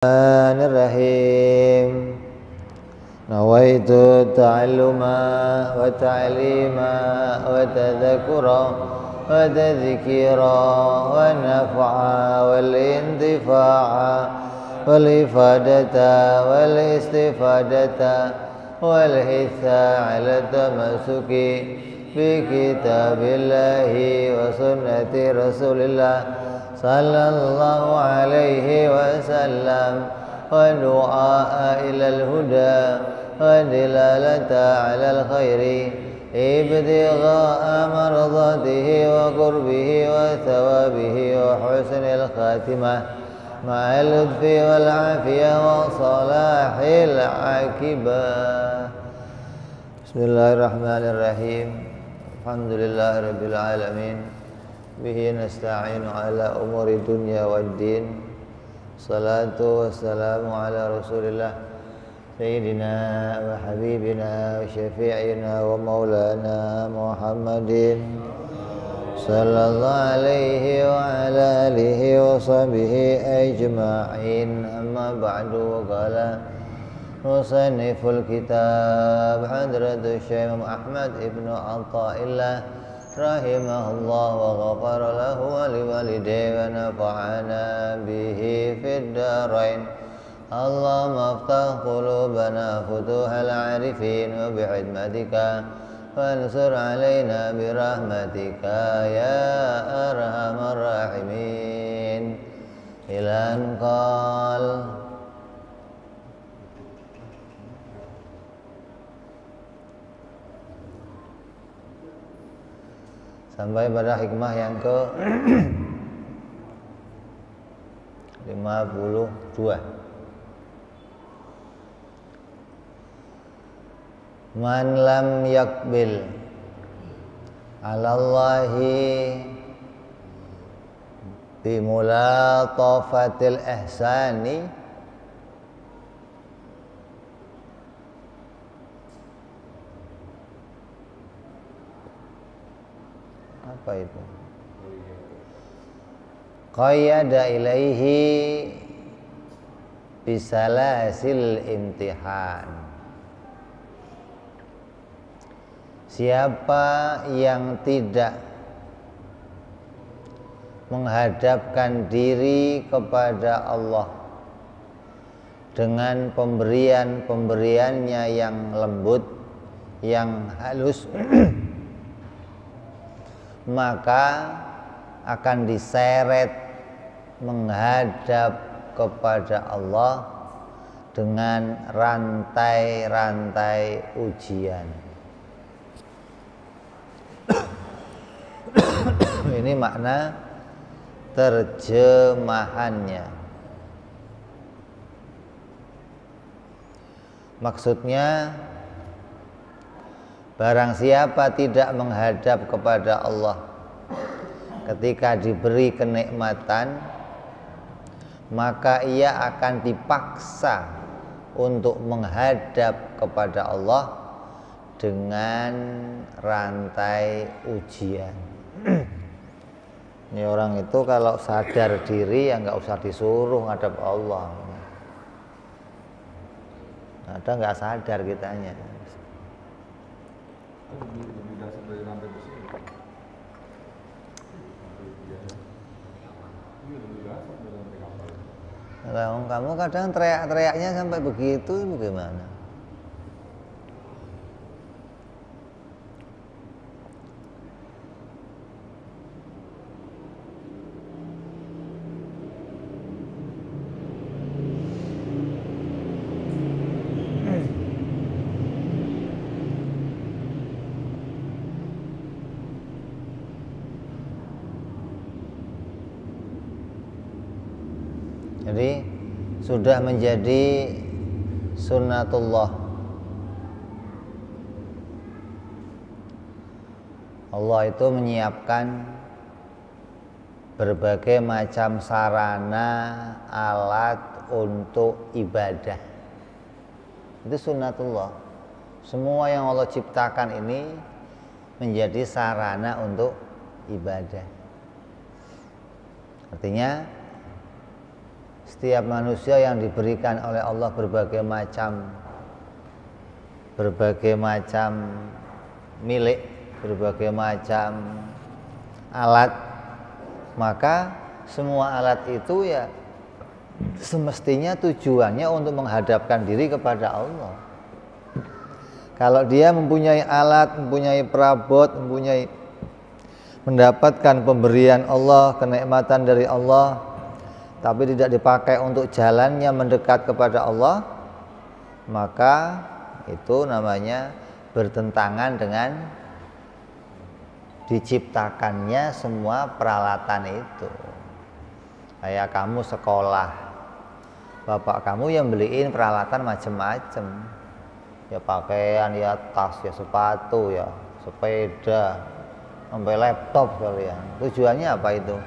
Bismillahirrahmanirrahim. Nawaitu ta'alluma wa ta'lima wa tadhakura wa tadhkira wa naf'a wal intifa'a wal ifadata wal istifadata wal hitha ala tamasuki bi kitabillahi wa sunnati rasulillah sallallahu alaihi wasallam wa du'a ila al-huda wa dilalata ala al-khairi ibtigha'a mardatihi wa qurbihi wa thawabihi wa husnil khatimah ma'al lutfi wal afiyah wa salahil aqibah. Bismillahirrahmanirrahim. Alhamdulillahirabbil alamin. Bihi nasta'inu ala umuri dunya waddin. Salatu wassalamu ala rasulillah Sayyidina wa habibina wa syafi'ina wa maulana Muhammadin sallallahu alaihi wa ala alihi wa sahbihi ajma'in. Amma ba'du. Qala musanniful kitab Hadratus Syekh Ahmad ibnu Atha'illah rahimahullah wa ghafara lahu wa liwalidayhi wa nafa'ana bihi fid darain. Allahumma aftah qulubana futuhal arifin wa bi'idmatika wansur alaina birahmatika ya arhamar rahimin. Ilan qal sampai pada hikmah yang ke 52. Man lam yakbil alallahi bimulatafatil ihsani apa itu? Qayyada ilaihi bisalasil imtihan. Siapa yang tidak menghadapkan diri kepada Allah dengan pemberian-pemberiannya yang lembut, yang halus maka akan diseret menghadap kepada Allah dengan rantai-rantai ujian. Ini makna terjemahannya. Maksudnya, barang siapa tidak menghadap kepada Allah ketika diberi kenikmatan, maka ia akan dipaksa untuk menghadap kepada Allah dengan rantai ujian. Ini orang itu kalau sadar diri ya nggak usah disuruh ngadap Allah. Ada nggak sadar kitanya. Kalau kamu kadang teriak-teriaknya sampai begitu, bagaimana? Jadi sudah menjadi sunnatullah. Allah itu menyiapkan berbagai macam sarana alat untuk ibadah. Itu sunnatullah. Semua yang Allah ciptakan ini menjadi sarana untuk ibadah. Artinya Setiap manusia yang diberikan oleh Allah berbagai macam milik, berbagai macam alat, maka semua alat itu ya semestinya tujuannya untuk menghadapkan diri kepada Allah. Kalau dia mempunyai alat, mempunyai perabot, mendapatkan pemberian Allah, kenikmatan dari Allah, tapi tidak dipakai untuk jalannya mendekat kepada Allah, maka itu namanya bertentangan dengan diciptakannya semua peralatan itu. Kayak kamu sekolah, bapak kamu yang beliin peralatan macam-macam, ya pakaian, ya tas, ya sepatu, ya sepeda, sampai laptop kalian. Tujuannya apa itu?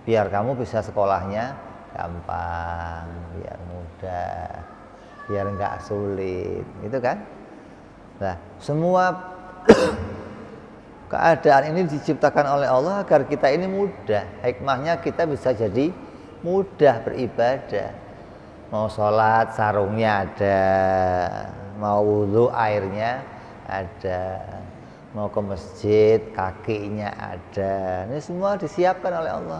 Biar kamu bisa sekolahnya gampang, biar mudah, biar nggak sulit, gitu kan? Nah, semua keadaan ini diciptakan oleh Allah agar kita ini mudah. Hikmahnya kita bisa jadi mudah beribadah. Mau sholat sarungnya ada, mau wudhu airnya ada, mau ke masjid kakinya ada. Ini semua disiapkan oleh Allah.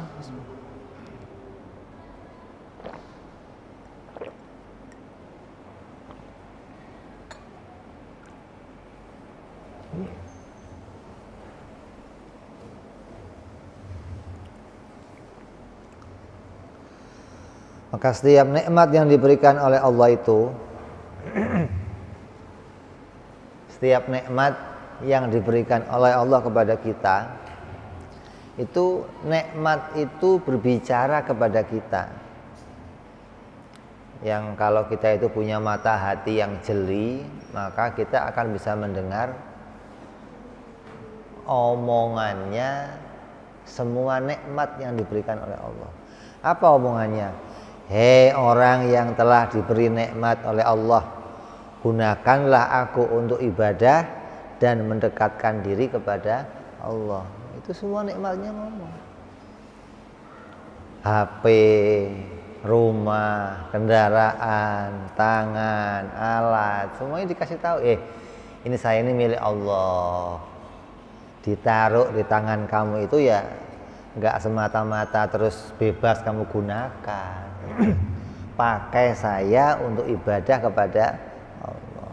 Maka setiap nikmat yang diberikan oleh Allah itu, setiap nikmat yang diberikan oleh Allah kepada kita, itu nikmat itu berbicara kepada kita. Yang kalau kita itu punya mata hati yang jeli, maka kita akan bisa mendengar omongannya semua nikmat yang diberikan oleh Allah. Apa omongannya? Hei orang yang telah diberi nikmat oleh Allah, gunakanlah aku untuk ibadah dan mendekatkan diri kepada Allah. Itu semua nikmatnya ngomong. HP, rumah, kendaraan, tangan, alat, semuanya dikasih tahu. Ini saya ini milik Allah. Ditaruh di tangan kamu itu ya nggak semata-mata terus bebas kamu gunakan. Pakai saya untuk ibadah kepada Allah.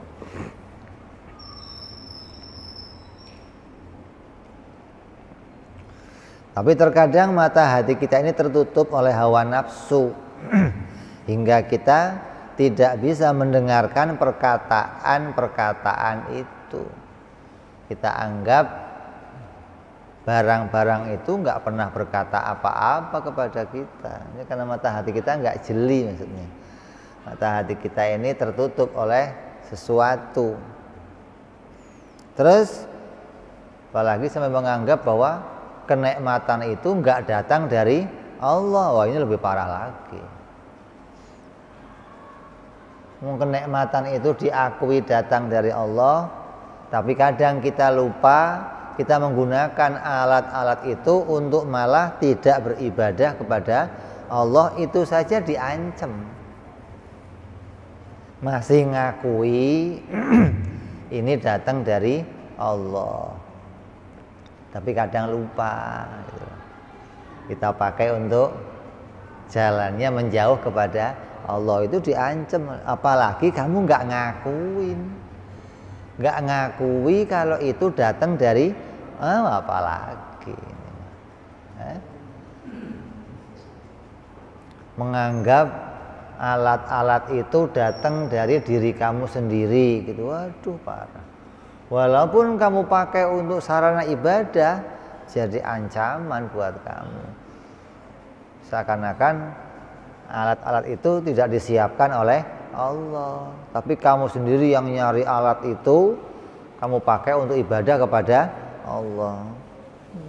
Tapi terkadang mata hati kita ini tertutup oleh hawa nafsu hingga kita tidak bisa mendengarkan perkataan-perkataan itu. Kita anggap barang-barang itu nggak pernah berkata apa-apa kepada kita. Ini karena mata hati kita nggak jeli, maksudnya mata hati kita ini tertutup oleh sesuatu. Terus apalagi sampai menganggap bahwa kenikmatan itu nggak datang dari Allah. Wah, ini lebih parah lagi. Kenikmatan itu diakui datang dari Allah, tapi kadang kita lupa. Kita menggunakan alat-alat itu untuk malah tidak beribadah kepada Allah, itu saja diancam. Masih ngakui ini datang dari Allah, tapi kadang lupa gitu. Kita pakai untuk jalannya menjauh kepada Allah, itu diancam. Apalagi kamu nggak ngakui kalau itu datang dari apalagi menganggap alat-alat itu datang dari diri kamu sendiri gitu. Waduh, parah. Walaupun kamu pakai untuk sarana ibadah, jadi ancaman buat kamu. Seakan-akan alat-alat itu tidak disiapkan oleh Allah, tapi kamu sendiri yang nyari alat itu, kamu pakai untuk ibadah kepada Allah.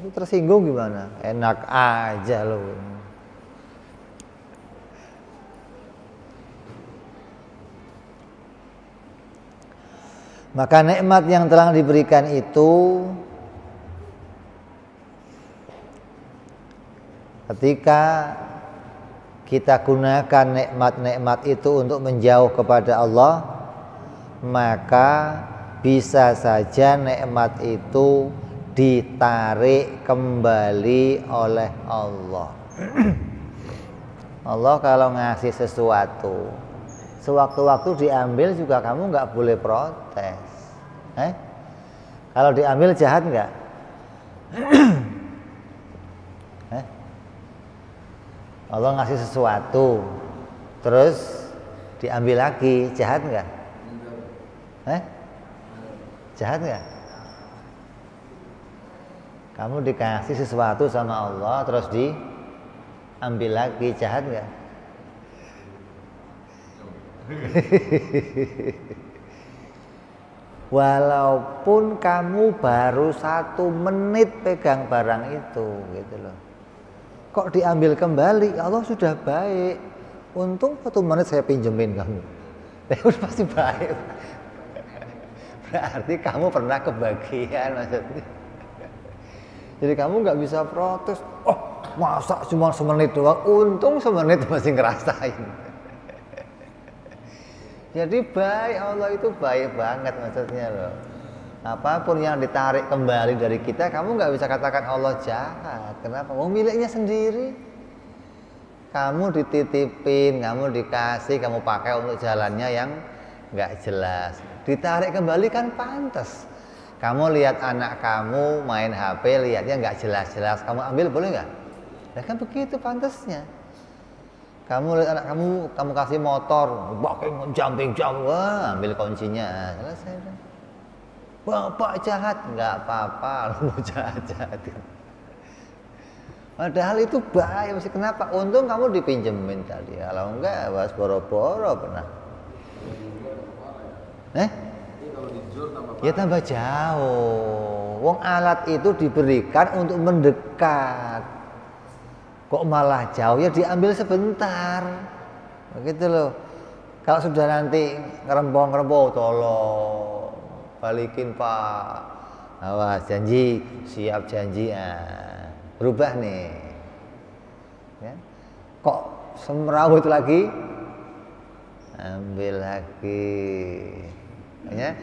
Itu tersinggung gimana? Enak aja loh. Maka nikmat yang telah diberikan itu, ketika kita gunakan nikmat-nikmat itu untuk menjauh kepada Allah, maka bisa saja nikmat itu ditarik kembali oleh Allah. Allah kalau ngasih sesuatu, sewaktu-waktu diambil juga kamu nggak boleh protes. Kalau diambil jahat nggak? Allah ngasih sesuatu, terus diambil lagi, jahat nggak? Jahat nggak? Kamu dikasih sesuatu sama Allah, terus diambil lagi, jahat nggak? Walaupun kamu baru 1 menit pegang barang itu, gitu loh. Kok diambil kembali? Allah sudah baik. Untung 1 menit saya pinjemin kamu. Udah pasti baik. Berarti kamu pernah kebagian maksudnya. Jadi kamu nggak bisa protes. Oh, masa cuma 1 menit doang? Untung 1 menit masih ngerasain. Jadi baik, Allah itu baik banget maksudnya loh. Apapun yang ditarik kembali dari kita, kamu nggak bisa katakan Allah jahat. Kenapa? Miliknya sendiri. Kamu dititipin, kamu dikasih, kamu pakai untuk jalannya yang nggak jelas. Ditarik kembali kan pantas. Kamu lihat anak kamu main HP, lihatnya nggak jelas-jelas, kamu ambil boleh nggak? Ya kan begitu pantasnya. Kamu lihat anak kamu kasih motor, pakai jumping jump, wah ambil kuncinya, selesai udah. Bapak jahat, nggak apa-apa, lu mau jahat-jahatin. Padahal itu bahaya, mesti kenapa? Untung kamu dipinjemin tadi, kalau enggak, was boro-boro pernah. Ya tambah jauh. Wong alat itu diberikan untuk mendekat. Kok malah jauh? Ya diambil sebentar. Begitu loh. Kalau sudah nanti ngerempong-ngerempong, tolong balikin Pak. Awas, janji, siap janji. Berubah nih. Ya. Kok semrawut lagi? Ambil lagi. Ya.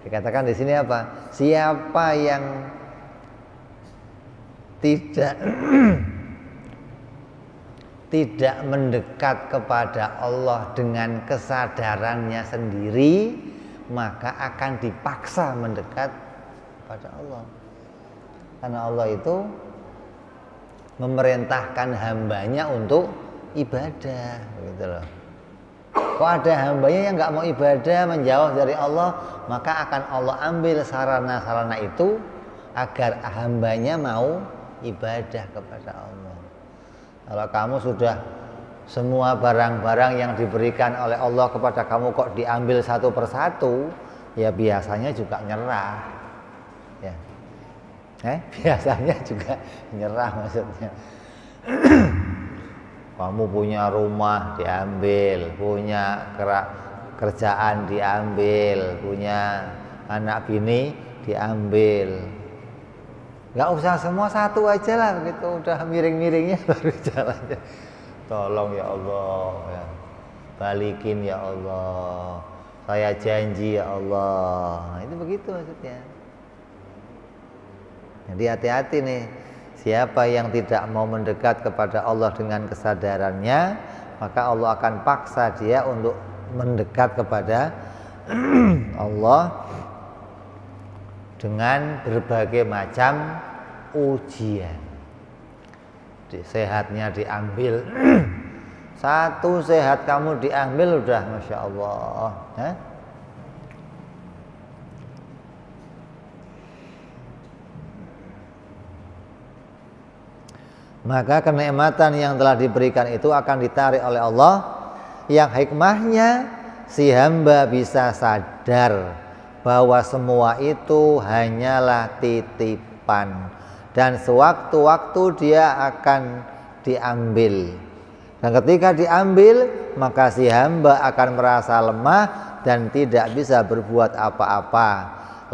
Dikatakan di sini apa? Siapa yang tidak mendekat kepada Allah dengan kesadarannya sendiri, maka akan dipaksa mendekat kepada Allah. Karena Allah itu memerintahkan hambanya untuk ibadah, gitu loh. Kok ada hambanya yang nggak mau ibadah, menjauh dari Allah, maka akan Allah ambil sarana-sarana itu agar hambanya mau ibadah kepada Allah. Kalau kamu sudah semua barang-barang yang diberikan oleh Allah kepada kamu kok diambil satu persatu, ya biasanya juga nyerah. Ya. Biasanya juga nyerah maksudnya. Kamu punya rumah diambil, punya kerjaan diambil, punya anak bini diambil. Gak usah semua, satu aja lah begitu, udah miring-miringnya baru jalannya. Tolong ya Allah, ya. Balikin ya Allah, saya janji ya Allah. Nah, itu begitu maksudnya. Jadi hati-hati nih. Siapa yang tidak mau mendekat kepada Allah dengan kesadarannya, maka Allah akan paksa dia untuk mendekat kepada Allah dengan berbagai macam ujian. Sehatnya diambil, satu sehat kamu diambil udah Masya Allah. Maka kenikmatan yang telah diberikan itu akan ditarik oleh Allah, yang hikmahnya si hamba bisa sadar bahwa semua itu hanyalah titipan dan sewaktu-waktu dia akan diambil. Dan ketika diambil, maka si hamba akan merasa lemah dan tidak bisa berbuat apa-apa.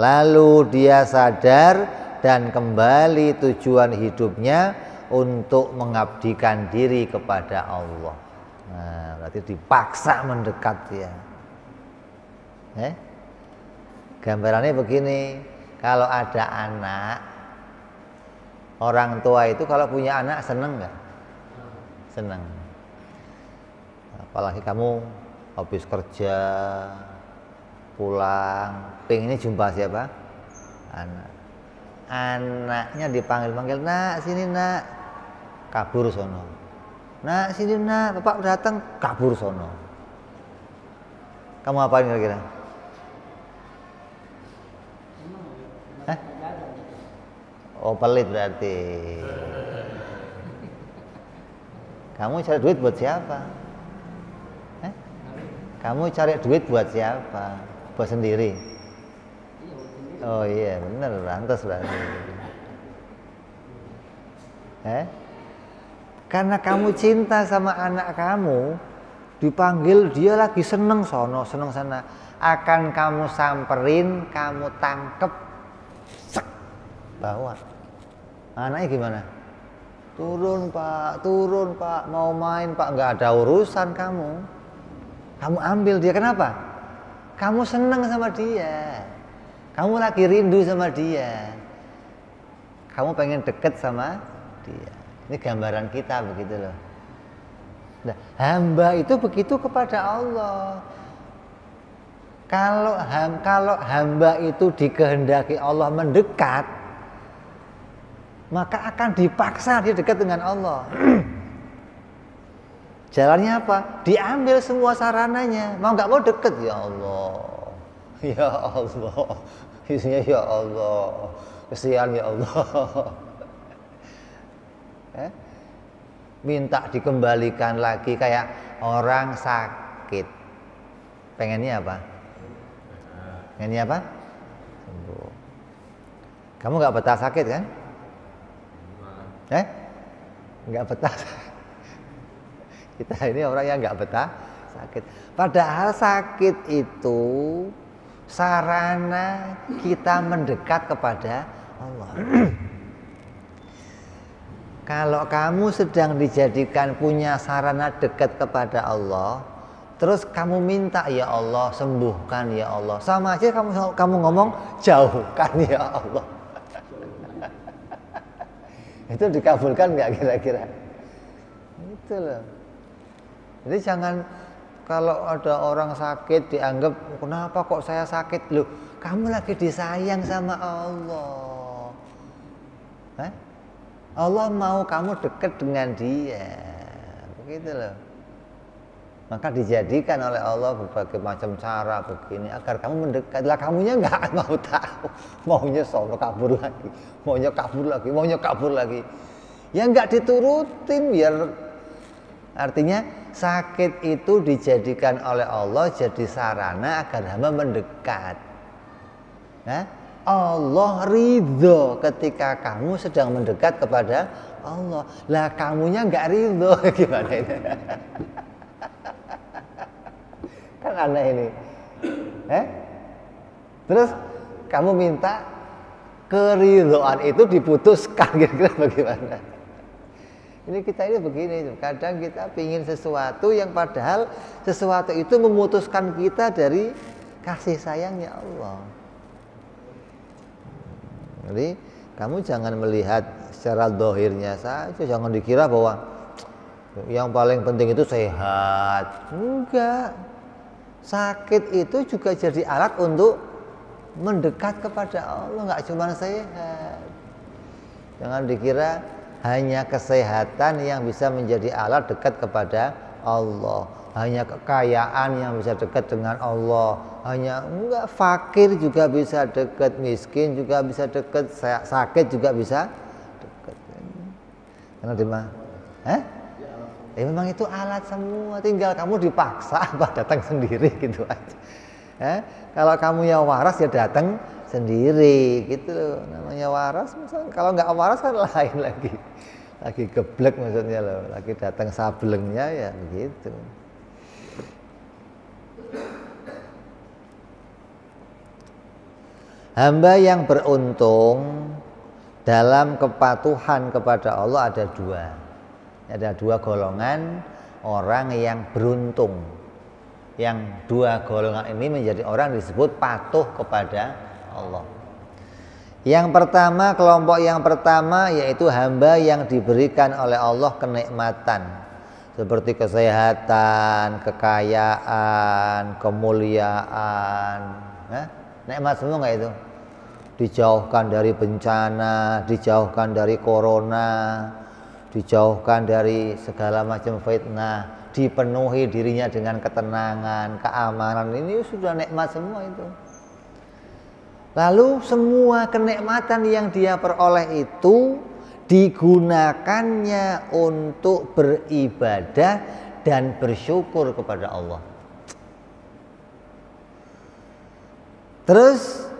Lalu dia sadar dan kembali tujuan hidupnya untuk mengabdikan diri kepada Allah. Nah, berarti dipaksa mendekat dia. Gambarannya begini, kalau ada anak, orang tua itu kalau punya anak seneng nggak? Seneng. Apalagi kamu habis kerja, pulang, pengennya jumpa siapa? Anak. Anaknya dipanggil-panggil, nak sini nak, kabur sono. Nak sini nak, bapak datang, kabur sono. Kamu apain kira-kira? Oh pelit berarti. Kamu cari duit buat siapa? Kamu cari duit buat siapa? Buat sendiri? Oh iya bener, lantas berarti. Karena kamu cinta sama anak kamu, dipanggil dia lagi seneng sono, seneng sana, akan kamu samperin, kamu tangkep, sek, bawa. Anaknya gimana? Turun pak, mau main pak, nggak ada urusan kamu. Kamu ambil dia, kenapa? Kamu seneng sama dia, kamu lagi rindu sama dia, kamu pengen deket sama dia. Ini gambaran kita begitu loh. Nah, hamba itu begitu kepada Allah. Kalau hamba itu dikehendaki Allah mendekat, maka akan dipaksa dia dekat dengan Allah. Jalannya apa? Diambil semua sarananya. Mau nggak mau deket, ya Allah, ya Allah, isinya ya Allah, kesian ya Allah. Minta dikembalikan lagi kayak orang sakit. Pengennya apa? Pengennya apa? Sembuh. Kamu nggak betah sakit kan? Nggak betah. Kita ini orang yang nggak betah sakit. Padahal sakit itu sarana kita mendekat kepada Allah. Kalau kamu sedang dijadikan punya sarana dekat kepada Allah, terus kamu minta, ya Allah sembuhkan ya Allah, sama aja kamu ngomong jauhkan ya Allah. Itu dikabulkan nggak kira-kira? Itu loh. Jadi jangan kalau ada orang sakit dianggap, kenapa kok saya sakit? Loh, kamu lagi disayang sama Allah. Allah mau kamu dekat dengan dia, begitu loh. Maka dijadikan oleh Allah berbagai macam cara begini agar kamu mendekat. Lah kamunya nggak mau tahu, maunya sono kabur lagi, maunya kabur lagi, maunya kabur lagi. Ya nggak diturutin biar. Artinya sakit itu dijadikan oleh Allah jadi sarana agar hamba mendekat. Allah ridho ketika kamu sedang mendekat kepada Allah. Lah kamunya nggak ridho, gimana ini? Kan aneh ini. Terus kamu minta keridhoan itu diputuskan, kira-kira bagaimana? Ini kita ini begini, kadang kita pingin sesuatu yang padahal sesuatu itu memutuskan kita dari kasih sayangnya Allah. Jadi kamu jangan melihat secara dohirnya saja, jangan dikira bahwa yang paling penting itu sehat. Enggak, sakit itu juga jadi alat untuk mendekat kepada Allah, nggak cuma sehat. Jangan dikira hanya kesehatan yang bisa menjadi alat dekat kepada Allah, hanya kekayaan yang bisa dekat dengan Allah, hanya enggak, fakir juga bisa dekat, miskin juga bisa dekat, sakit juga bisa dekat. Karena di mana? Ya memang itu alat semua, tinggal kamu dipaksa apa datang sendiri gitu aja. Kalau kamu yang waras ya datang sendiri gitu loh. Namanya waras, misalnya kalau nggak waras kan lain lagi geblek maksudnya loh, lagi datang sablengnya ya begitu. Hamba yang beruntung dalam kepatuhan kepada Allah ada dua golongan. orang yang beruntung. Yang dua golongan ini menjadi orang disebut patuh kepada Allah. Yang pertama, kelompok yang pertama yaitu hamba yang diberikan oleh Allah kenikmatan seperti kesehatan, kekayaan, kemuliaan. Nikmat semua nggak itu? Dijauhkan dari bencana, dijauhkan dari corona, dijauhkan dari segala macam fitnah, dipenuhi dirinya dengan ketenangan, keamanan. Ini sudah nikmat semua itu. Lalu semua kenikmatan yang dia peroleh itu digunakannya untuk beribadah dan bersyukur kepada Allah. Terus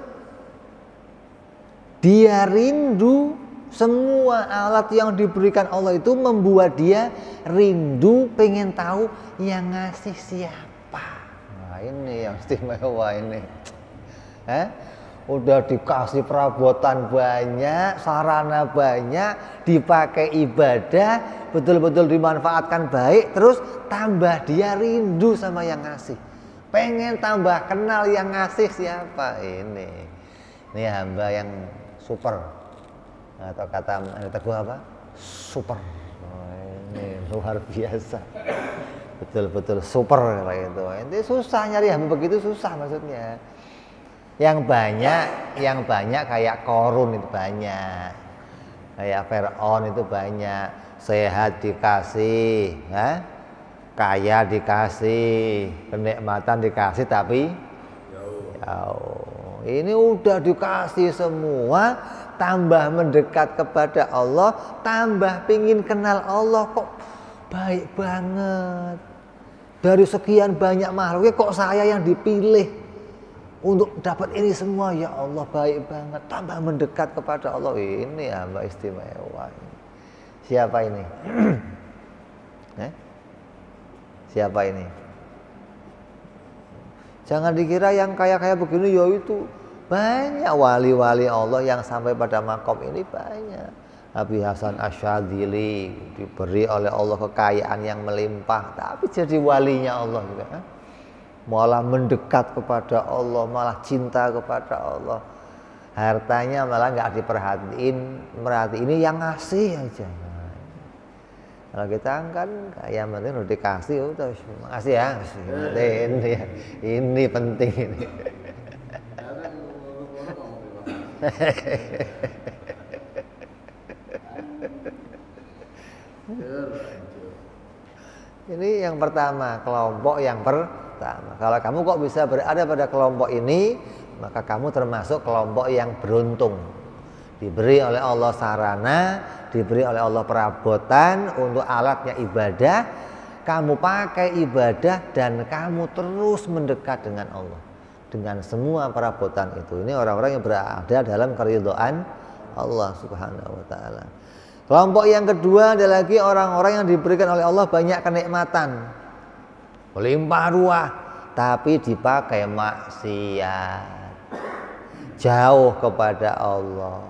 dia rindu, semua alat yang diberikan Allah itu membuat dia rindu, pengen tahu yang ngasih siapa. Nah ini yang istimewa ini. Udah dikasih perabotan banyak, sarana banyak, dipakai ibadah, betul-betul dimanfaatkan baik, terus tambah dia rindu sama yang ngasih. Pengen tambah kenal yang ngasih siapa ini. Ini hamba yang super. Atau kata Teguh apa? Super. Ini luar biasa. Betul-betul super kayak itu. Ini susah nyari hamba begitu, susah maksudnya. Yang banyak kayak Korun itu banyak, kayak Fir'aun itu banyak, sehat dikasih, kaya dikasih, kenikmatan dikasih tapi jauh. Ini udah dikasih semua, tambah mendekat kepada Allah, tambah pingin kenal Allah, kok baik banget. Dari sekian banyak makhluknya kok saya yang dipilih untuk dapat ini semua, ya Allah baik banget, tambah mendekat kepada Allah. Ini hamba istimewa. Siapa ini? Siapa ini? Jangan dikira yang kaya-kaya begini, ya itu banyak wali-wali Allah yang sampai pada makom ini banyak. Nabi Hasan Asyadzili diberi oleh Allah kekayaan yang melimpah, tapi jadi walinya Allah juga. Malah mendekat kepada Allah, malah cinta kepada Allah. Hartanya malah nggak diperhatiin, ini yang ngasih aja. Kalau kita kan kayak penting udah dikasih, udah makasih ya, ini penting ini. Ini yang pertama, kelompok yang pertama. Kalau kamu kok bisa berada pada kelompok ini, maka kamu termasuk kelompok yang beruntung. Diberi oleh Allah sarana, diberi oleh Allah perabotan untuk alatnya ibadah, kamu pakai ibadah dan kamu terus mendekat dengan Allah dengan semua perabotan itu. Ini orang-orang yang berada dalam keridhaan Allah Subhanahu wa taala. Kelompok yang kedua ada lagi orang-orang yang diberikan oleh Allah banyak kenikmatan, melimpah ruah, tapi dipakai maksiat, jauh kepada Allah,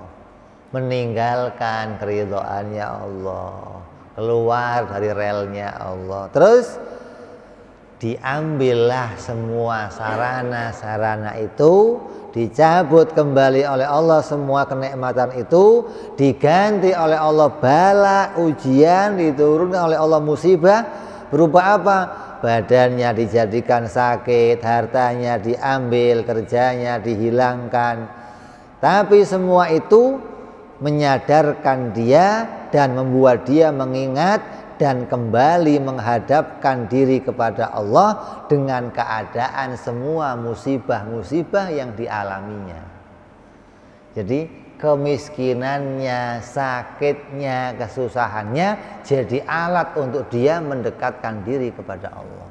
meninggalkan keridhaannya Allah, keluar dari relnya Allah. Terus diambillah semua sarana-sarana itu, dicabut kembali oleh Allah semua kenikmatan itu, diganti oleh Allah bala, ujian, diturunkan oleh Allah musibah. Berupa apa? Badannya dijadikan sakit, hartanya diambil, kerjanya dihilangkan. Tapi semua itu menyadarkan dia dan membuat dia mengingat dan kembali menghadapkan diri kepada Allah dengan keadaan semua musibah-musibah yang dialaminya. Jadi kemiskinannya, sakitnya, kesusahannya jadi alat untuk dia mendekatkan diri kepada Allah.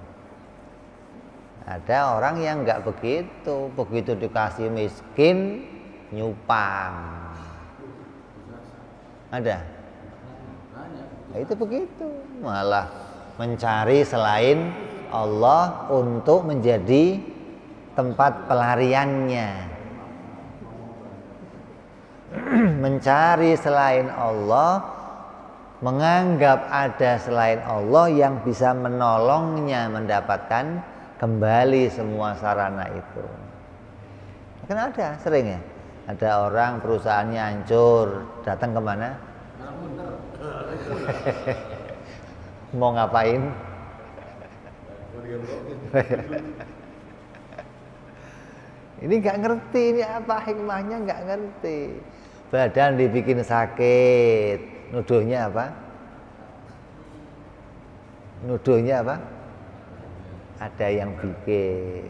Ada orang yang nggak begitu, begitu dikasih miskin nyupang. Ada? Nah, itu begitu, malah mencari selain Allah untuk menjadi tempat pelariannya. Mencari selain Allah, menganggap ada selain Allah yang bisa menolongnya mendapatkan kembali semua sarana itu. Kan ada sering ya, ada orang perusahaannya hancur, datang kemana? Mau ngapain? Ini nggak ngerti, ini apa hikmahnya, nggak ngerti. Badan dibikin sakit, nuduhnya apa? Nuduhnya apa? Ada yang bikin.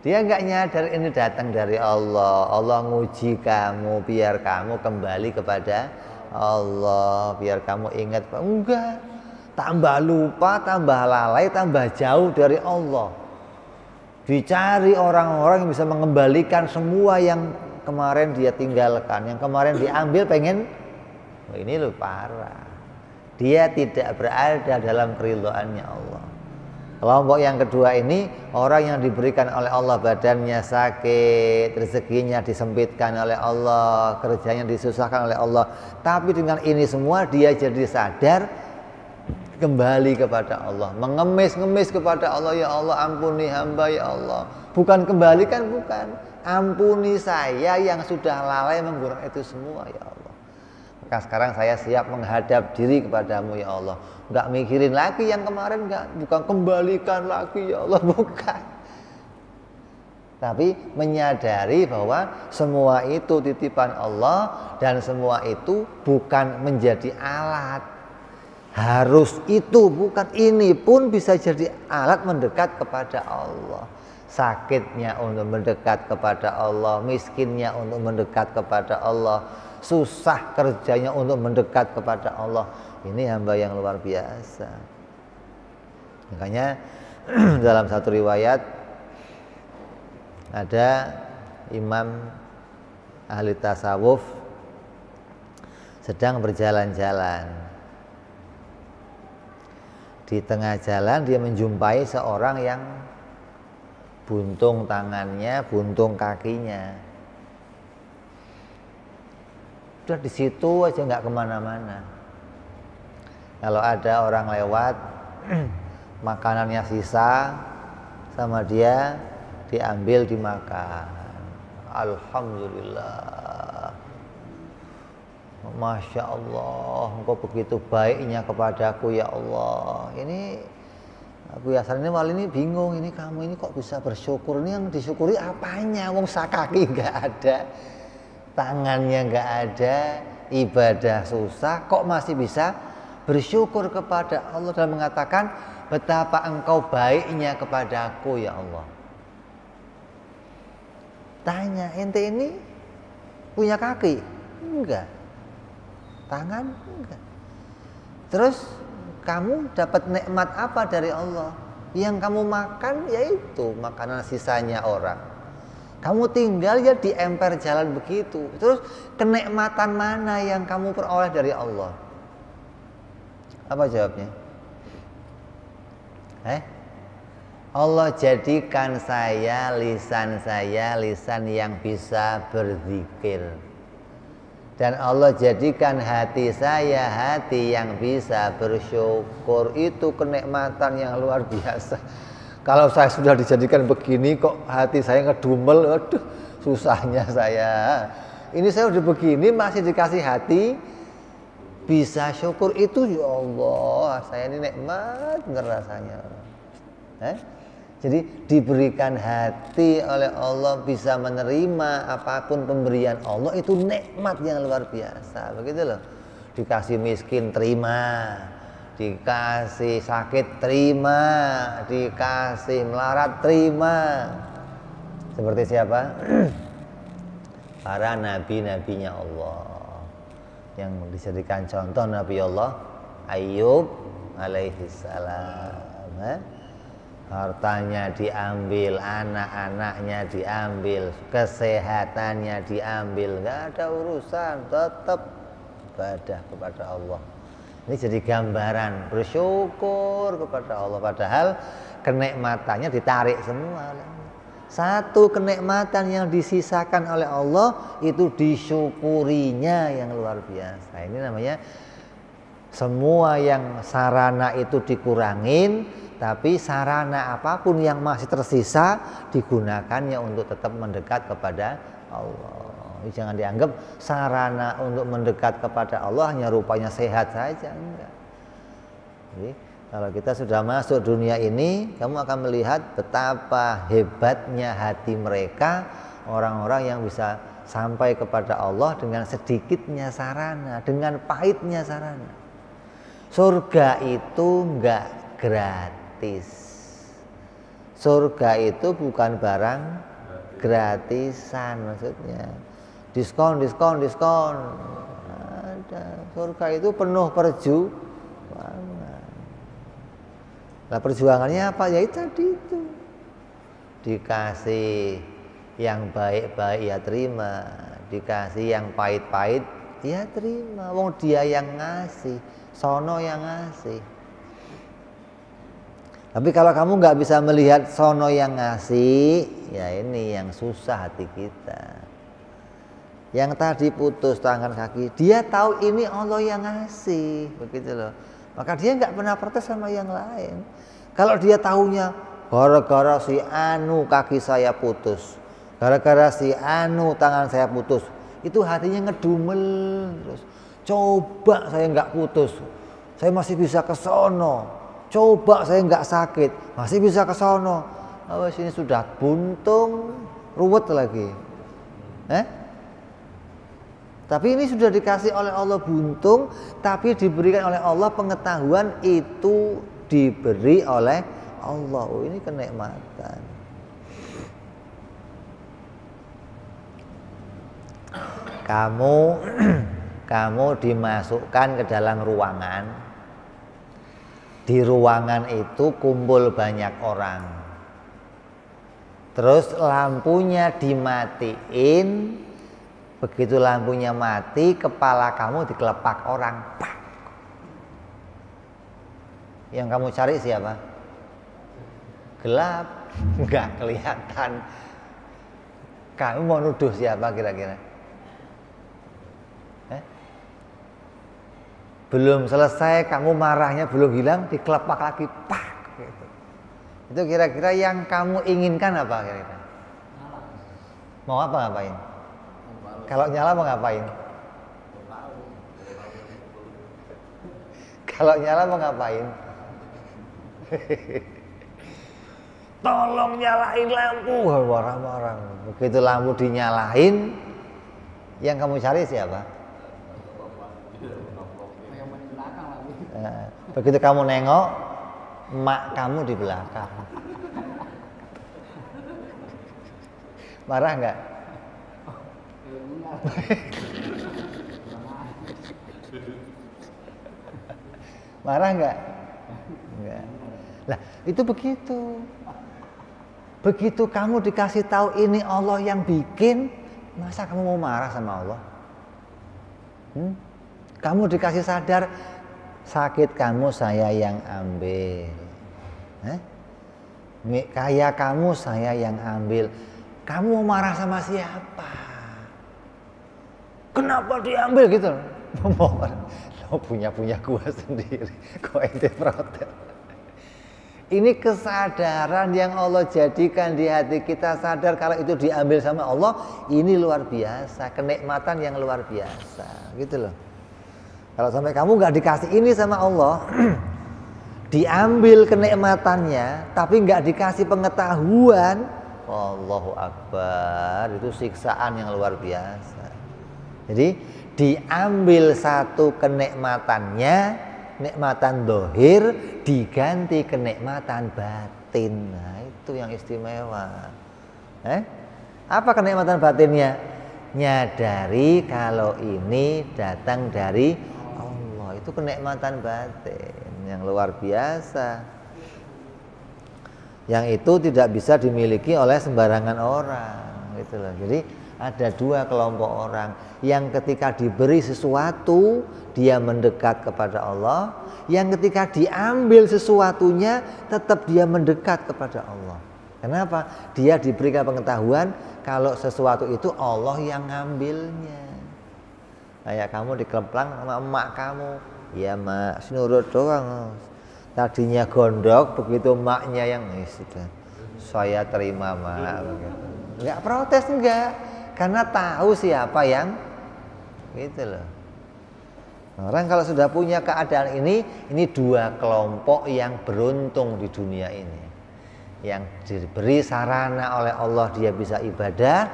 Dia nggak nyadar ini datang dari Allah. Allah nguji kamu biar kamu kembali kepada Allah, biar kamu ingat. Enggak, tambah lupa, tambah lalai, tambah jauh dari Allah. Dicari orang-orang yang bisa mengembalikan semua yang kemarin dia tinggalkan, yang kemarin diambil, pengen ini loh parah. Dia tidak berada dalam keridhaannya Allah. Kelompok yang kedua ini orang yang diberikan oleh Allah badannya sakit, rezekinya disempitkan oleh Allah, kerjanya disusahkan oleh Allah. Tapi dengan ini semua dia jadi sadar kembali kepada Allah, mengemis-ngemis kepada Allah, ya Allah ampuni hamba ya Allah. Bukan kembalikan, bukan, ampuni saya yang sudah lalai menggunakan itu semua ya Allah. Maka sekarang saya siap menghadap diri kepadamu ya Allah. Enggak mikirin lagi yang kemarin, bukan kembalikan lagi ya Allah, bukan. Tapi menyadari bahwa semua itu titipan Allah dan semua itu bukan menjadi alat. Harus itu, bukan ini pun bisa jadi alat mendekat kepada Allah. Sakitnya untuk mendekat kepada Allah, miskinnya untuk mendekat kepada Allah, susah kerjanya untuk mendekat kepada Allah. Ini hamba yang luar biasa. Makanya dalam satu riwayat ada imam ahli tasawuf sedang berjalan-jalan. Di tengah jalan dia menjumpai seorang yang buntung tangannya, buntung kakinya. Udah di situ aja nggak kemana-mana. Kalau ada orang lewat, makanannya sisa sama dia diambil dimakan. Alhamdulillah. Masya Allah, engkau begitu baiknya kepadaku ya Allah. Ini Abu Yasan ini wali ini bingung, ini kamu ini kok bisa bersyukur? Ini yang disyukuri apanya? Wong sakaki nggak ada, tangannya nggak ada, ibadah susah, kok masih bisa bersyukur kepada Allah dan mengatakan betapa engkau baiknya kepadaku ya Allah. Tanya, ente ini punya kaki? Enggak. Tangan? Enggak. Terus kamu dapat nikmat apa dari Allah? Yang kamu makan yaitu makanan sisanya orang. Kamu tinggal ya di emper jalan begitu. Terus kenikmatan mana yang kamu peroleh dari Allah? Apa jawabnya? Allah jadikan saya lisan yang bisa berzikir. Dan Allah jadikan hati saya hati yang bisa bersyukur. Itu kenikmatan yang luar biasa. Kalau saya sudah dijadikan begini kok hati saya ngedumel, aduh susahnya saya. Ini saya udah begini masih dikasih hati bisa syukur, itu ya Allah, saya ini nikmat rasanya. Jadi diberikan hati oleh Allah bisa menerima apapun pemberian Allah, itu nikmat yang luar biasa. Begitu loh. Dikasih miskin terima, dikasih sakit terima, dikasih melarat terima. Seperti siapa? Para nabi-nabinya Allah yang dijadikan contoh. Nabi Allah Ayub alaihi salam. Hartanya diambil, anak-anaknya diambil, kesehatannya diambil, nggak ada urusan, tetap ibadah kepada Allah. Ini jadi gambaran bersyukur kepada Allah, padahal kenikmatannya ditarik semua. Satu kenikmatan yang disisakan oleh Allah itu disyukurinya yang luar biasa. Ini namanya semua yang sarana itu dikurangin, tapi sarana apapun yang masih tersisa digunakannya untuk tetap mendekat kepada Allah. Jangan dianggap sarana untuk mendekat kepada Allah hanya rupanya sehat saja, enggak. Jadi kalau kita sudah masuk dunia ini, kamu akan melihat betapa hebatnya hati mereka, orang-orang yang bisa sampai kepada Allah dengan sedikitnya sarana, dengan pahitnya sarana. Surga itu enggak gratis. Surga itu bukan barang gratisan maksudnya. Diskon. Ada. Surga itu penuh perjuangan. Nah, perjuangannya apa? Ya itu tadi itu. Dikasih yang baik-baik ya terima, dikasih yang pahit-pahit ya terima. Wong dia yang ngasih, sono yang ngasih. Tapi kalau kamu nggak bisa melihat sono yang ngasih, ya ini yang susah hati kita. Yang tadi putus tangan kaki, dia tahu ini Allah yang ngasih, begitu loh. Maka dia nggak pernah protes sama yang lain. Kalau dia tahunya gara-gara si anu kaki saya putus, gara-gara si anu tangan saya putus, itu hatinya ngedumel terus. Coba saya nggak putus, saya masih bisa ke sono. Coba saya nggak sakit, masih bisa ke sono. Awas ini sudah buntung, ruwet lagi. Tapi ini sudah dikasih oleh Allah buntung, tapi diberikan oleh Allah pengetahuan itu diberi oleh Allah. Oh, ini kenikmatan. Kamu dimasukkan ke dalam ruangan. Di ruangan itu kumpul banyak orang. Terus lampunya dimatiin. Begitu lampunya mati, kepala kamu dikelepak orang. Pak. Yang kamu cari siapa? Gelap, nggak kelihatan. Kamu mau nuduh siapa kira-kira? Belum selesai, kamu marahnya belum hilang, dikelepak lagi. Pak. Gitu. Itu kira-kira yang kamu inginkan apa kira-kira? Mau apa ngapain? Kalau nyala mau ngapain? Kalau nyala mau ngapain? Tolong nyalain lampu, marah-marah. Begitu lampu dinyalain, yang kamu cari siapa? Begitu kamu nengok, mak kamu di belakang. Marah nggak? Marah nggak? Enggak. Lah itu begitu. Begitu kamu dikasih tahu ini Allah yang bikin, masa kamu mau marah sama Allah? Kamu dikasih sadar sakit kamu saya yang ambil, kaya kamu saya yang ambil. Kamu mau marah sama siapa? Kenapa diambil gitu? Lo punya gua sendiri. Kok ente protes? Ini kesadaran yang Allah jadikan di hati kita, sadar kalau itu diambil sama Allah, ini luar biasa, kenikmatan yang luar biasa, gitu loh. Kalau sampai kamu nggak dikasih ini sama Allah, diambil kenikmatannya, tapi nggak dikasih pengetahuan, Allahu Akbar, itu siksaan yang luar biasa. Jadi diambil satu kenikmatannya, nikmatan dohir, diganti kenikmatan batin. Nah itu yang istimewa. Apa kenikmatan batinnya? Nyadari kalau ini datang dari Allah. Itu kenikmatan batin yang luar biasa, yang itu tidak bisa dimiliki oleh sembarangan orang, gitu loh. Jadi ada dua kelompok orang yang ketika diberi sesuatu dia mendekat kepada Allah, yang ketika diambil sesuatunya tetap dia mendekat kepada Allah. Kenapa? Dia diberikan pengetahuan kalau sesuatu itu Allah yang ngambilnya. Kayak kamu dikemplang sama emak kamu, ya mak, nurut doang. Tadinya gondok, begitu emaknya yang sudah, saya terima mak. Enggak protes, enggak, karena tahu siapa yang gitu loh. Orang kalau sudah punya keadaan ini dua kelompok yang beruntung di dunia ini. Yang diberi sarana oleh Allah dia bisa ibadah,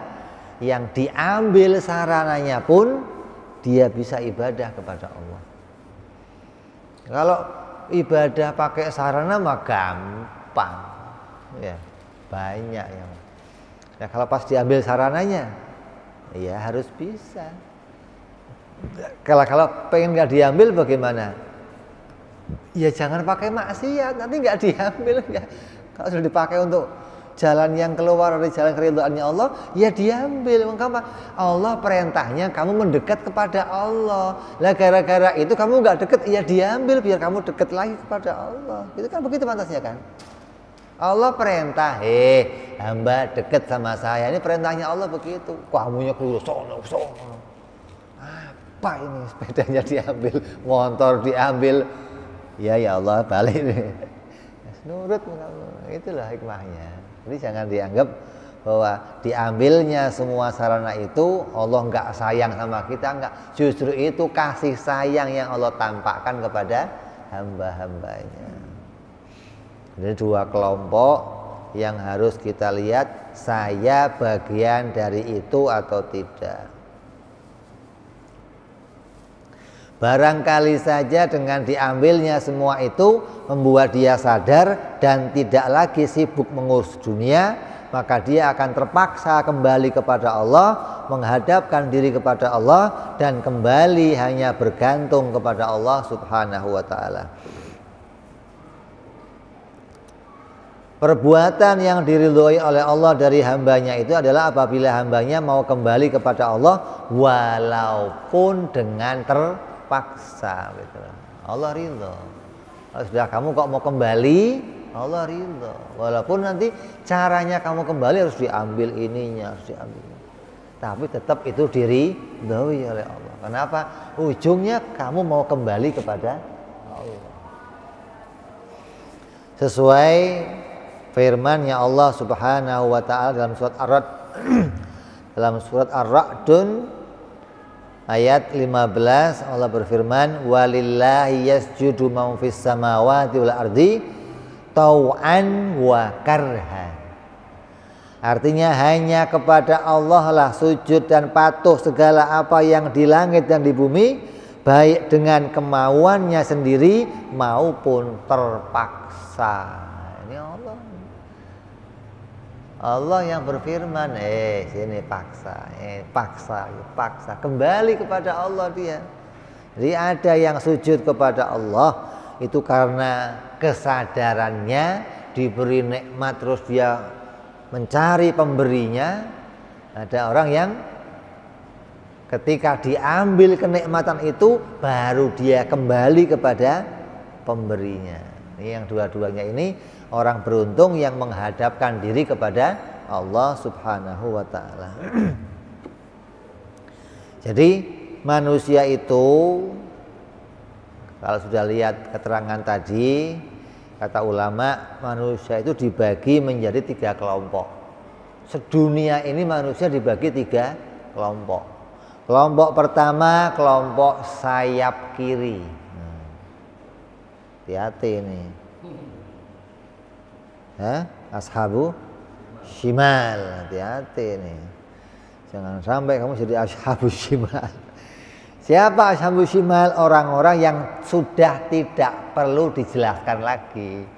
yang diambil sarananya pun dia bisa ibadah kepada Allah. Kalau ibadah pakai sarana mah gampang, ya banyak yang. Nah kalau pas diambil sarananya, ya harus bisa. Kalau pengen nggak diambil bagaimana? Ya jangan pakai maksiat, nanti nggak diambil ya. Kalau sudah dipakai untuk jalan yang keluar dari jalan keridhaannya Allah, ya diambil. Mengapa? Allah perintahnya kamu mendekat kepada Allah. Lah gara-gara itu kamu nggak dekat, ya diambil biar kamu dekat lagi kepada Allah. Itu kan begitu pantasnya kan? Allah perintah, hamba dekat sama saya. Ini perintahnya Allah begitu. Kamunya keluar sono. Apa ini? Sepedanya diambil, motor diambil. Ya Allah balik nih. Nurut, itulah hikmahnya. Jadi jangan dianggap bahwa diambilnya semua sarana itu Allah nggak sayang sama kita, nggak. Justru itu kasih sayang yang Allah tampakkan kepada hamba-hambanya. Jadi dua kelompok yang harus kita lihat, saya bagian dari itu atau tidak. Barangkali saja dengan diambilnya semua itu membuat dia sadar dan tidak lagi sibuk mengurus dunia, maka dia akan terpaksa kembali kepada Allah, menghadapkan diri kepada Allah dan kembali hanya bergantung kepada Allah Subhanahu wa taala. Perbuatan yang diridhoi oleh Allah dari hambanya itu adalah apabila hambanya mau kembali kepada Allah walaupun dengan terpaksa gitu. Allah ridho. Kalau sudah kamu kok mau kembali, Allah ridho. Walaupun nanti caranya kamu kembali harus diambil ininya, harus diambil. Tapi tetap itu diridhoi oleh Allah. Kenapa? Ujungnya kamu mau kembali kepada Allah. Sesuai firman-Nya Allah Subhanahu wa taala dalam surat Ar-Ra'd dalam surat Ar-Ra'dun ayat 15 Allah berfirman walillahi yasjudu man fis samawati wal ardi tau'an wa karha. Artinya hanya kepada Allah lah sujud dan patuh segala apa yang di langit dan di bumi, baik dengan kemauannya sendiri maupun terpaksa. Ini Allah yang berfirman, sini paksa, kembali kepada Allah dia. Jadi ada yang sujud kepada Allah itu karena kesadarannya diberi nikmat terus dia mencari pemberinya. Ada orang yang ketika diambil kenikmatan itu baru dia kembali kepada pemberinya. Ini yang dua-duanya ini orang beruntung yang menghadapkan diri kepada Allah Subhanahu wa taala. Jadi manusia itu kalau sudah lihat keterangan tadi, kata ulama manusia itu dibagi menjadi 3 kelompok. Sedunia ini manusia dibagi 3 kelompok. Kelompok pertama kelompok sayap kiri. Hati-hati ini. Ashabu shimal, hati-hati nih. Jangan sampai kamu jadi ashabu shimal. Siapa ashabu shimal? Orang-orang yang sudah tidak perlu dijelaskan lagi.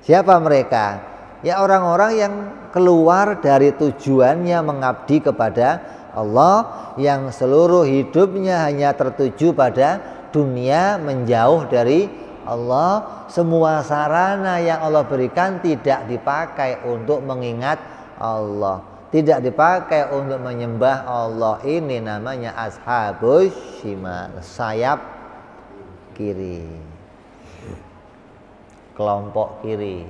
Siapa mereka? Ya orang-orang yang keluar dari tujuannya mengabdi kepada Allah, yang seluruh hidupnya hanya tertuju pada dunia, menjauh dari Allah. Semua sarana yang Allah berikan tidak dipakai untuk mengingat Allah, tidak dipakai untuk menyembah Allah. Ini namanya ashabus shimal, sayap kiri, kelompok kiri.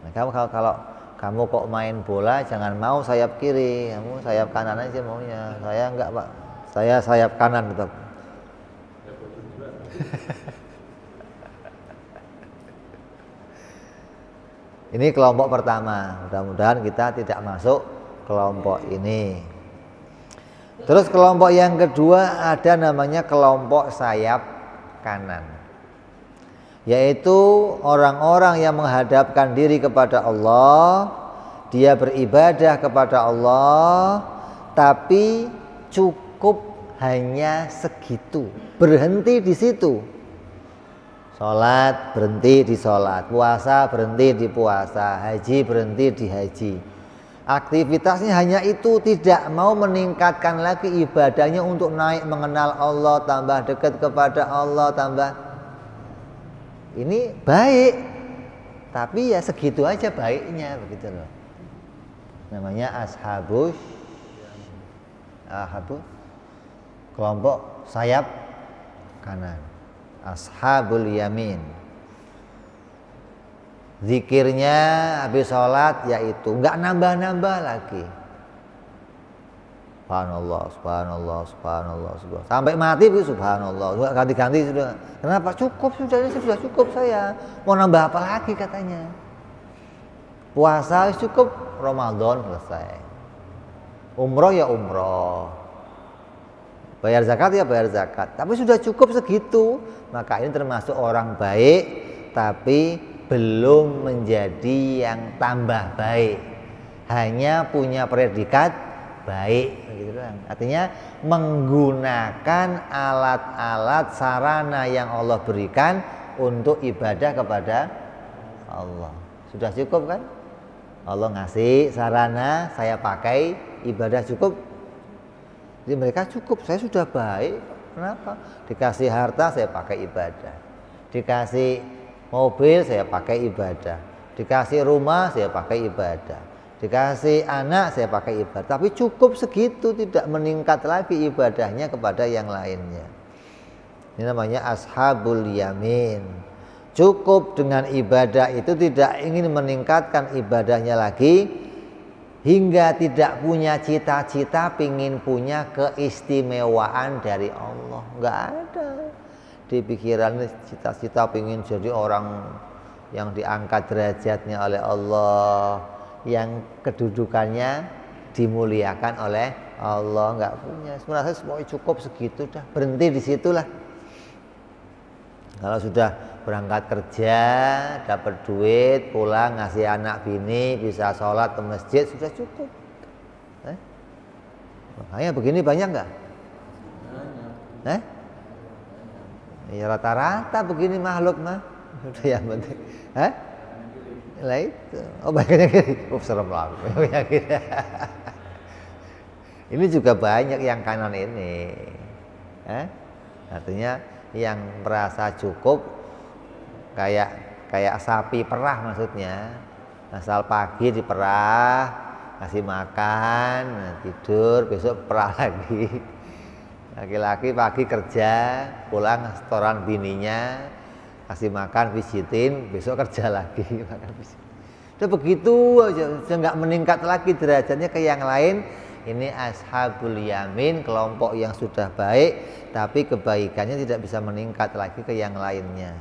Nah, kalau kamu kok main bola jangan mau sayap kiri, kamu sayap kanan aja maunya. Saya enggak Pak, saya sayap kanan tetap. Ini kelompok pertama, mudah-mudahan kita tidak masuk kelompok ini. Terus kelompok yang kedua ada namanya kelompok sayap kanan, yaitu orang-orang yang menghadapkan diri kepada Allah, dia beribadah kepada Allah, tapi cukup hanya segitu, berhenti di situ. Sholat berhenti di sholat, puasa berhenti di puasa, haji berhenti di haji. Aktivitasnya hanya itu, tidak mau meningkatkan lagi ibadahnya untuk naik mengenal Allah, tambah dekat kepada Allah, tambah. Ini baik, tapi ya segitu aja baiknya, begitu loh. Namanya ashabus kelompok sayap kanan, ashabul yamin. Zikirnya habis sholat yaitu nggak nambah-nambah lagi. Subhanallah, subhanallah, subhanallah, subhanallah. Sampai mati itu subhanallah, ganti-ganti sudah. Kenapa? Cukup sudah, ini sudah cukup saya. Mau nambah apa lagi katanya? Puasa cukup, Ramadan selesai. Umroh ya umroh. Bayar zakat ya bayar zakat. Tapi sudah cukup segitu. Maka ini termasuk orang baik, tapi belum menjadi yang tambah baik. Hanya punya predikat baik, gitu kan. Artinya menggunakan alat-alat sarana yang Allah berikan untuk ibadah kepada Allah. Sudah cukup kan? Allah ngasih sarana, saya pakai, ibadah cukup. Jadi mereka cukup, saya sudah baik. Kenapa? Dikasih harta saya pakai ibadah, dikasih mobil saya pakai ibadah, dikasih rumah saya pakai ibadah, dikasih anak saya pakai ibadah. Tapi cukup segitu, tidak meningkat lagi ibadahnya kepada yang lainnya. Ini namanya ashabul yamin. Cukup dengan ibadah itu, tidak ingin meningkatkan ibadahnya lagi, hingga tidak punya cita-cita pingin punya keistimewaan dari Allah. Enggak ada di pikiran cita-cita pingin jadi orang yang diangkat derajatnya oleh Allah, yang kedudukannya dimuliakan oleh Allah. Enggak punya. Sebenarnya semuanya cukup segitu, dah berhenti di situlah. Kalau sudah berangkat kerja, dapat duit, pulang ngasih anak bini, bisa sholat ke masjid, sudah cukup. Makanya begini banyak nggak? Ya rata-rata begini makhluk mah. Sudah yang penting. Lah itu. Oh banyaknya gini. Serem lah. Ini juga banyak yang kanan ini. Artinya yang merasa cukup kayak sapi perah maksudnya. Asal pagi diperah, kasih makan, tidur, besok perah lagi. Laki-laki pagi kerja, pulang setoran bininya, kasih makan, pijitin, besok kerja lagi, makan pijitin. Udah begitu aja, nggak meningkat lagi derajatnya ke yang lain. Ini ashabul yamin, kelompok yang sudah baik, tapi kebaikannya tidak bisa meningkat lagi ke yang lainnya.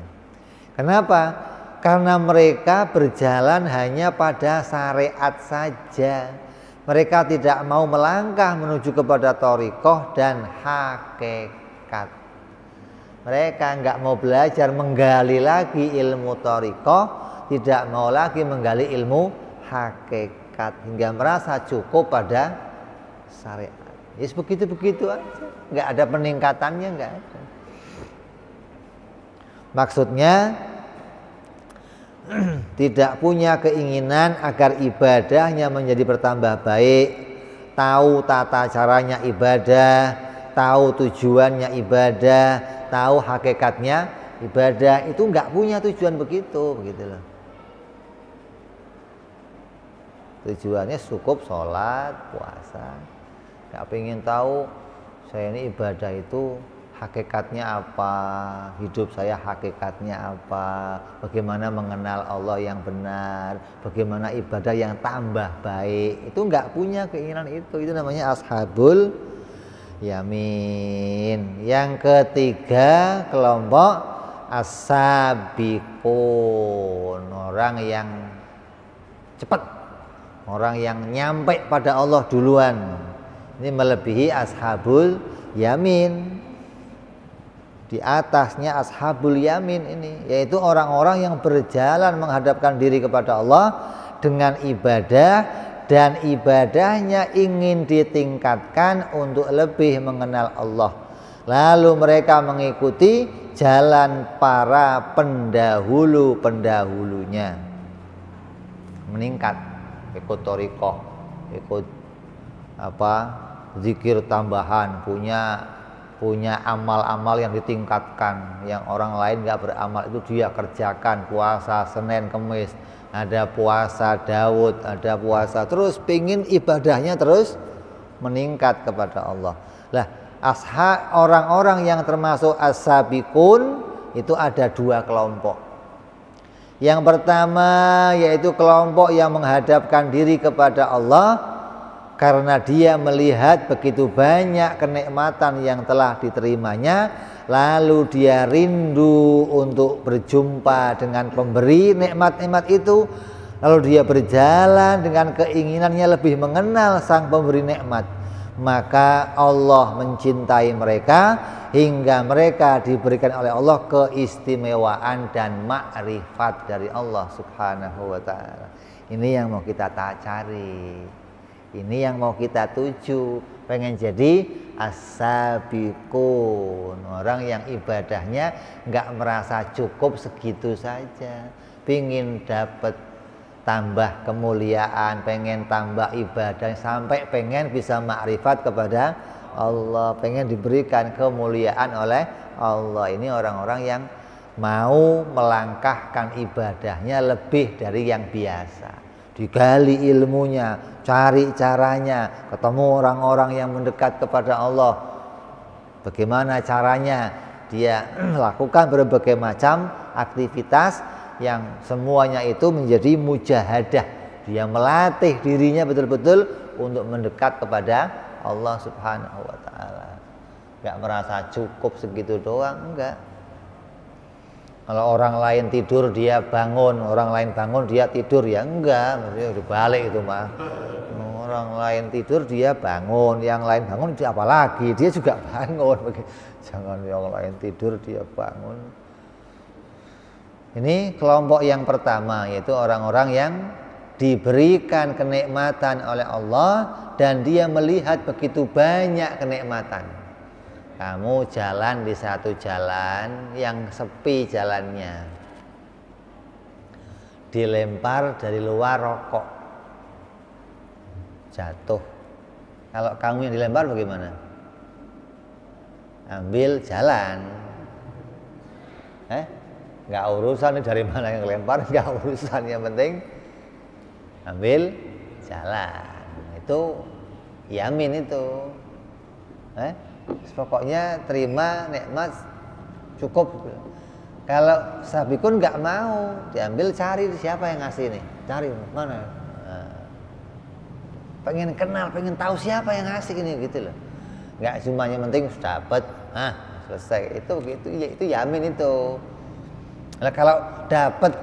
Kenapa? Karena mereka berjalan hanya pada syariat saja. Mereka tidak mau melangkah menuju kepada thariqah dan hakikat. Mereka nggak mau belajar menggali lagi ilmu thariqah, tidak mau lagi menggali ilmu hakikat, hingga merasa cukup pada syariat. Ya begitu-begitu aja, nggak ada peningkatannya, nggak ada. Maksudnya tidak punya keinginan agar ibadahnya menjadi bertambah baik, tahu tata caranya ibadah, tahu tujuannya ibadah, tahu hakikatnya ibadah, itu nggak punya tujuan begitu loh. Tujuannya cukup sholat, puasa. Nggak pengen tahu saya ini ibadah itu hakikatnya apa, hidup saya hakikatnya apa, bagaimana mengenal Allah yang benar, bagaimana ibadah yang tambah baik. Itu enggak punya keinginan itu namanya ashabul yamin. Yang ketiga kelompok as-sabiqun, orang yang cepat, orang yang nyampe pada Allah duluan. Ini melebihi ashabul yamin. Di atasnya ashabul yamin ini, yaitu orang-orang yang berjalan menghadapkan diri kepada Allah dengan ibadah, dan ibadahnya ingin ditingkatkan untuk lebih mengenal Allah. Lalu mereka mengikuti jalan para pendahulu-pendahulunya, meningkat, ikut thariqah, ikut zikir tambahan, punya amal-amal yang ditingkatkan, yang orang lain nggak beramal itu dia kerjakan. Puasa Senin Kemis, ada puasa Daud, ada puasa, terus pingin ibadahnya terus meningkat kepada Allah. Lah, orang-orang yang termasuk as-sabiqun itu ada dua kelompok. Yang pertama yaitu kelompok yang menghadapkan diri kepada Allah karena dia melihat begitu banyak kenikmatan yang telah diterimanya, lalu dia rindu untuk berjumpa dengan pemberi nikmat-nikmat itu, lalu dia berjalan dengan keinginannya lebih mengenal sang pemberi nikmat. Maka Allah mencintai mereka hingga mereka diberikan oleh Allah keistimewaan dan makrifat dari Allah Subhanahu wa ta'ala. Ini yang mau kita cari. Ini yang mau kita tuju, pengen jadi as-sabiqun, orang yang ibadahnya nggak merasa cukup segitu saja, pingin dapat tambah kemuliaan, pengen tambah ibadah, sampai pengen bisa makrifat kepada Allah, pengen diberikan kemuliaan oleh Allah. Ini orang-orang yang mau melangkahkan ibadahnya lebih dari yang biasa. Digali ilmunya, cari caranya, ketemu orang-orang yang mendekat kepada Allah. Bagaimana caranya? Dia lakukan berbagai macam aktivitas yang semuanya itu menjadi mujahadah. Dia melatih dirinya betul-betul untuk mendekat kepada Allah Subhanahu wa ta'ala. Enggak merasa cukup segitu doang, enggak. Kalau orang lain tidur dia bangun, orang lain bangun dia tidur, ya enggak, maksudnya udah balik itu mah. Orang lain tidur dia bangun, yang lain bangun dia apalagi, dia juga bangun. Jangan yang lain tidur dia bangun. Ini kelompok yang pertama, yaitu orang-orang yang diberikan kenikmatan oleh Allah dan dia melihat begitu banyak kenikmatan. Kamu jalan di satu jalan yang sepi jalannya, dilempar dari luar rokok, jatuh. Kalau kamu yang dilempar bagaimana? Ambil jalan. Nggak urusan dari mana yang lempar, nggak urusan, yang penting ambil jalan. Itu yamin itu. Pokoknya terima nikmat cukup. Kalau sabikun nggak mau, diambil, cari siapa yang ngasih nih, cari mana. Pengen kenal, pengen tahu siapa yang ngasih ini gitu loh. Nggak cuma yang penting dapat, selesai. Itu gitu, ya, itu yamin itu. Nah, kalau dapat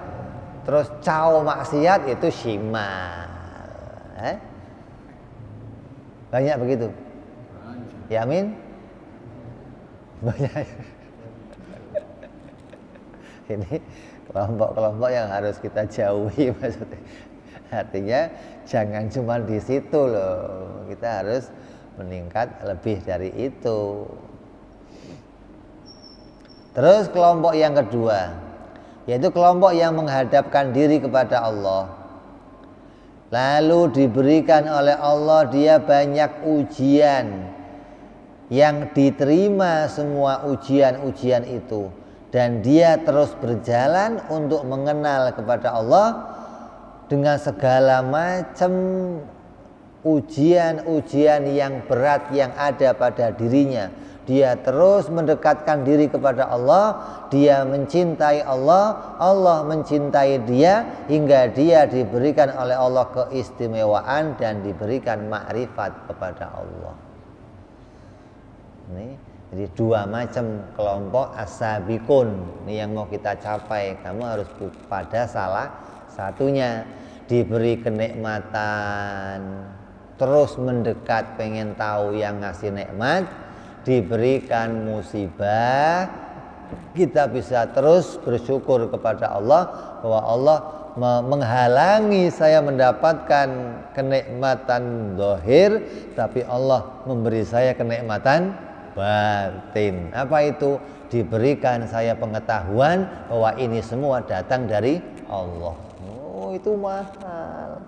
terus caw maksiat itu shimal. Banyak begitu. Yamin banyak. Ini kelompok-kelompok yang harus kita jauhi, maksudnya. Artinya jangan cuma di situ loh. Kita harus meningkat lebih dari itu. Terus kelompok yang kedua, yaitu kelompok yang menghadapkan diri kepada Allah. Lalu diberikan oleh Allah dia banyak ujian, yang diterima semua ujian-ujian itu, dan dia terus berjalan untuk mengenal kepada Allah dengan segala macam ujian-ujian yang berat yang ada pada dirinya, dia terus mendekatkan diri kepada Allah, dia mencintai Allah, Allah mencintai dia, hingga dia diberikan oleh Allah keistimewaan dan diberikan makrifat kepada Allah. Ini jadi dua macam kelompok as-sabiqun ini yang mau kita capai. Kamu harus pada salah satunya, diberi kenikmatan, terus mendekat pengen tahu yang ngasih nikmat, diberikan musibah, kita bisa terus bersyukur kepada Allah bahwa Allah menghalangi saya mendapatkan kenikmatan zahir, tapi Allah memberi saya kenikmatan batin. Apa itu? Diberikan saya pengetahuan bahwa ini semua datang dari Allah. Oh, itu mahal.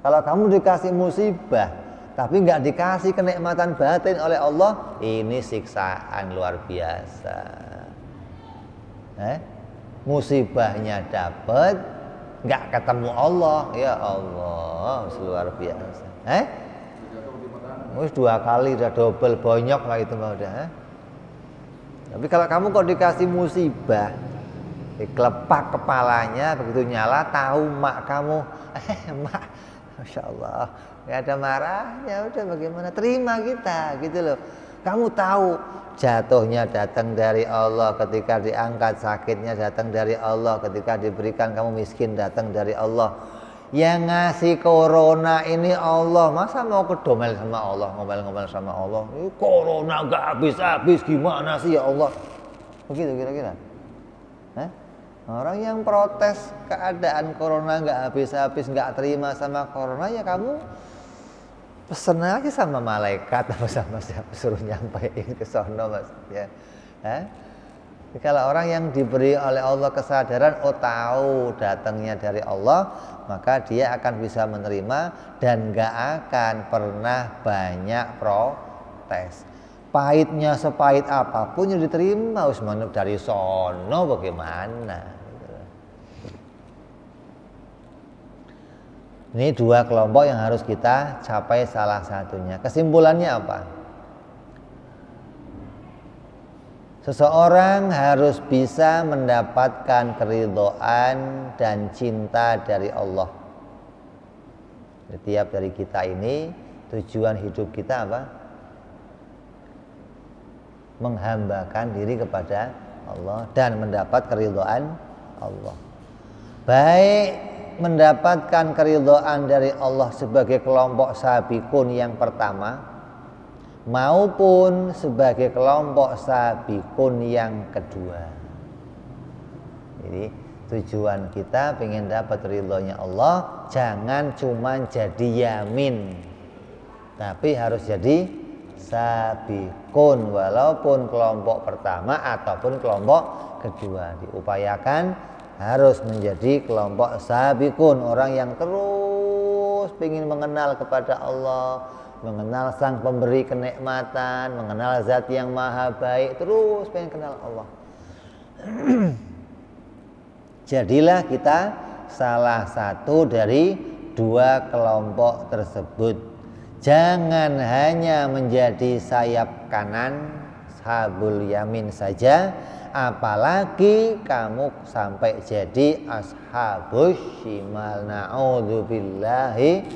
Kalau kamu dikasih musibah tapi nggak dikasih kenikmatan batin oleh Allah, ini siksaan luar biasa. Musibahnya dapat, nggak ketemu Allah, ya Allah, luar biasa. Dua kali udah double bonyok lah itu mah udah. Tapi kalau kamu kok dikasih musibah, dikelepak kepalanya, begitu nyala tahu mak kamu, mak, masya Allah, nggak ada marahnya, udah bagaimana, terima kita gitu loh. Kamu tahu jatuhnya datang dari Allah, ketika diangkat sakitnya datang dari Allah, ketika diberikan kamu miskin datang dari Allah. Yang ngasih corona ini Allah, masa mau kedomel sama Allah, ngomel-ngomel sama Allah, ini corona gak habis-habis, gimana sih ya Allah, begitu kira-kira. Orang yang protes keadaan corona gak habis-habis, gak terima sama corona, ya kamu pesen aja sama malaikat apa sama siapa, suruh nyampein ke sono maksudnya. Kalau orang yang diberi oleh Allah kesadaran, oh tahu datangnya dari Allah, maka dia akan bisa menerima dan gak akan pernah banyak protes. Pahitnya sepahit apapun yang diterima, usmanuk dari sono bagaimana. Ini dua kelompok yang harus kita capai salah satunya. Kesimpulannya apa? Seseorang harus bisa mendapatkan keridhaan dan cinta dari Allah. Setiap dari kita ini tujuan hidup kita apa? Menghambakan diri kepada Allah dan mendapat keridhaan Allah. Baik mendapatkan keridhaan dari Allah sebagai kelompok sabiqun yang pertama, maupun sebagai kelompok sabiqun yang kedua. Jadi tujuan kita pengen dapat ridhonya Allah, jangan cuma jadi yamin, tapi harus jadi sabiqun, walaupun kelompok pertama ataupun kelompok kedua. Diupayakan harus menjadi kelompok sabiqun, orang yang terus pengen mengenal kepada Allah, mengenal sang pemberi kenikmatan, mengenal zat yang maha baik, terus pengen kenal Allah. Jadilah kita salah satu dari dua kelompok tersebut. Jangan hanya menjadi sayap kanan, ashabul yamin saja, apalagi kamu sampai jadi ashabus shimal, na'udzubillahi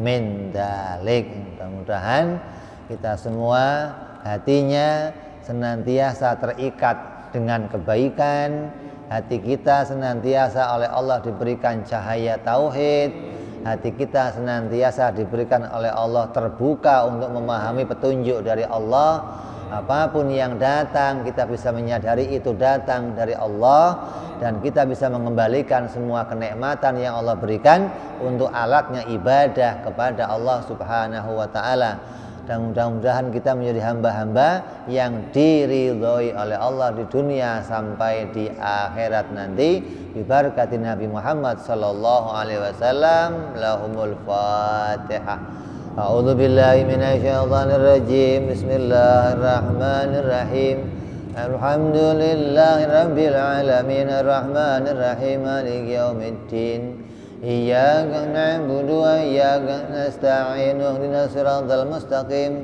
min dalik. Mudah-mudahan kita semua hatinya senantiasa terikat dengan kebaikan, hati kita senantiasa oleh Allah diberikan cahaya tauhid, hati kita senantiasa diberikan oleh Allah terbuka untuk memahami petunjuk dari Allah. Apapun yang datang kita bisa menyadari itu datang dari Allah, dan kita bisa mengembalikan semua kenikmatan yang Allah berikan untuk alatnya ibadah kepada Allah Subhanahu wa ta'ala. Dan mudah-mudahan kita menjadi hamba-hamba yang diridhoi oleh Allah di dunia sampai di akhirat nanti, bibarakati Nabi Muhammad sallallahu alaihi wasallam. Lahumul Fatihah. A'udzu billahi minasyaitonir rajim. Bismillahirrahmanirrahim. Alhamdulillahi rabbil alamin, arrahmanir rahim, maliki yaumiddin. Iyyaka na'budu wa iyyaka nasta'in, ihdinas siratal mustaqim.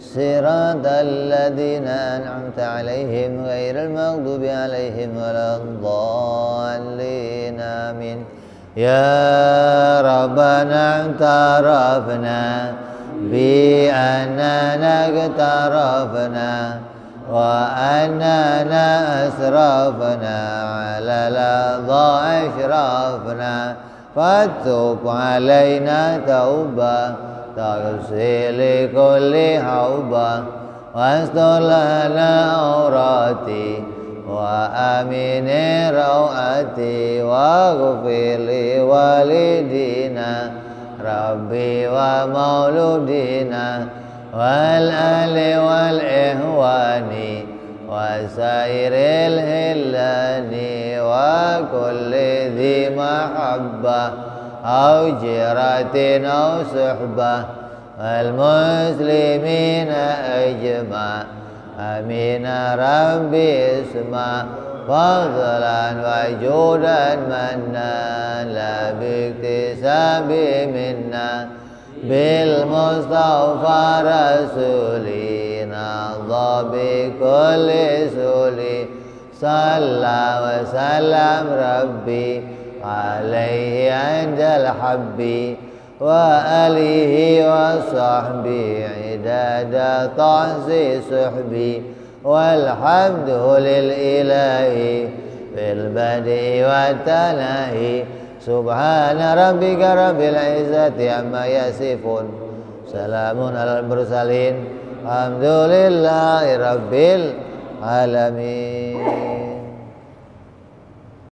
صراط الذين أنعمت عليهم غير المغضوب عليهم ولا الضالين آمين. يا ربنا اعترفنا بأننا اقترفنا وأننا أسرفنا على لظى أشرفنا فتوب علينا توبة تغسل كل حوبة واستر لنا عوراتي وآمن روعتي واغفر لوالدينا ربي ومولودينا والأهل والإخوان وسائر الهلان وكل ذي محبة أو جيرة أو صحبة والمسلمين أجمع آمين ربي اسمع فضلا وجودا منا لا باكتساب منا بالمصطفى رسولنا ضى بكل سولي صلى وسلم ربي عليه عند الحب وآله وصحبه عداد طعس صحبي والحمد للإله في البدء والتناهي سبحان ربك رب العزة عما يصفون سلام على المرسلين الحمد لله رب العالمين.